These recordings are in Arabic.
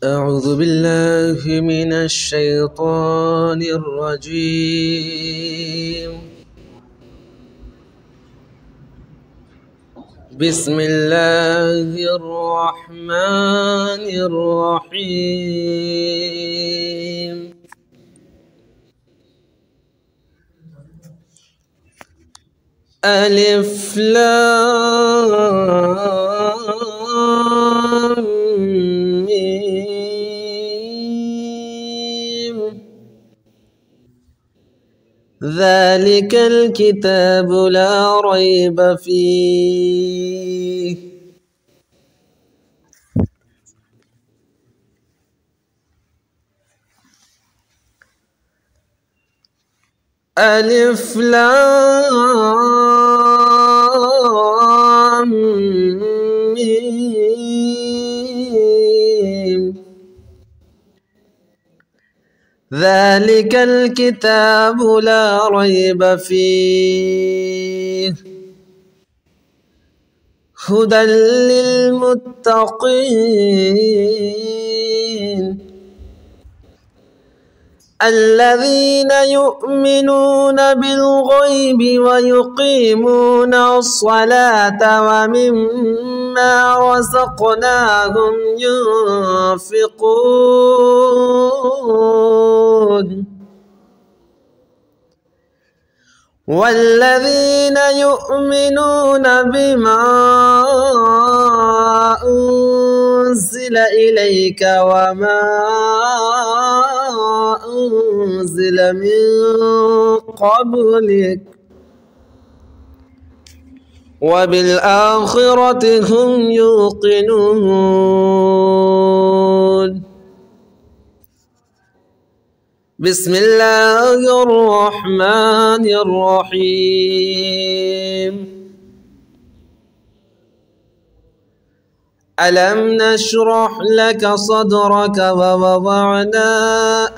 أعوذ بالله من الشيطان الرجيم. بسم الله الرحمن الرحيم. ألف لام ميم. ذلك الكتاب لا ريب فيه. ألف لام ميم. ذلك الكتاب لا ريب فيه هدى للمتقين الذين يؤمنون بالغيب ويقيمون الصلاة ومما رزقناهم ينفقون والذين يؤمنون بما أنزل إليك وما أنزل من قبلك وبالآخرة هم يوقنون. بسم الله الرحمن الرحيم. ألم نشرح لك صدرك ووضعنا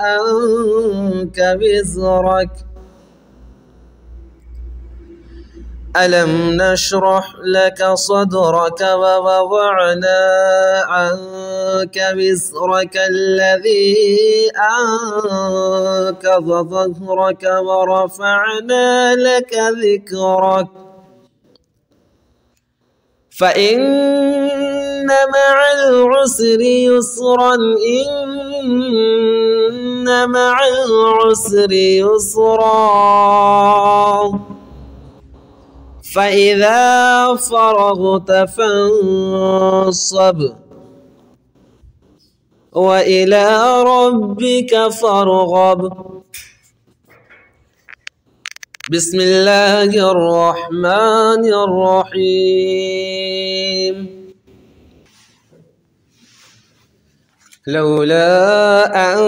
عنك وزرك. ألم نشرح لك صدرك ووضعنا عنك وزرك الذي أنقض ظهرك ورفعنا لك ذكرك فإن مع العسر يسرا إن مع العسر يسرا فإذا فرغت فانصب وإلى ربك فارغب. بسم الله الرحمن الرحيم. لولا أن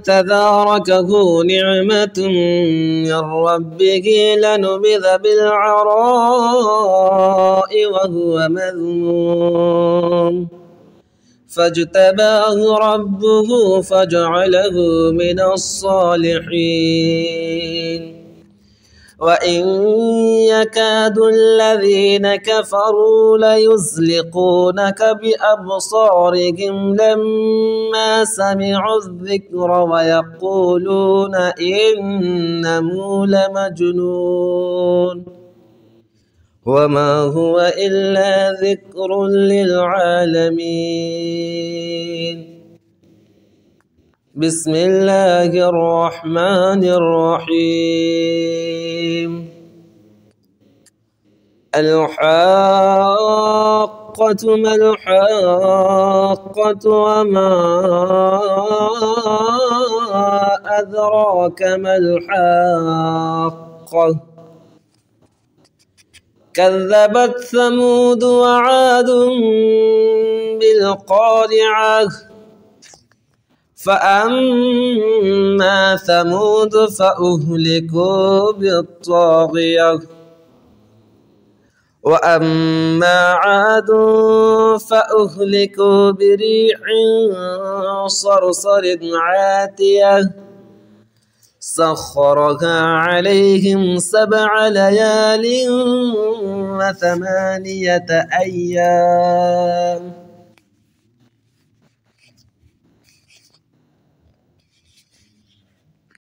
تداركه نعمة من ربه لنبذ بالعراء وهو مذموم فاجتباه ربه فجعله من الصالحين. وإن يكاد الذين كفروا ليزلقونك بأبصارهم لما سمعوا الذكر ويقولون إنه لمجنون وما هو إلا ذكر للعالمين. بسم الله الرحمن الرحيم. الحاقة ما الحاقة وما أدراك ما الحاقة. كذبت ثمود وعاد بالقارعة فأما ثمود فأهلكوا بالطاغية وأما عاد فأهلكوا بريح صرصر عاتية سخرها عليهم 7 ليال و8 أيام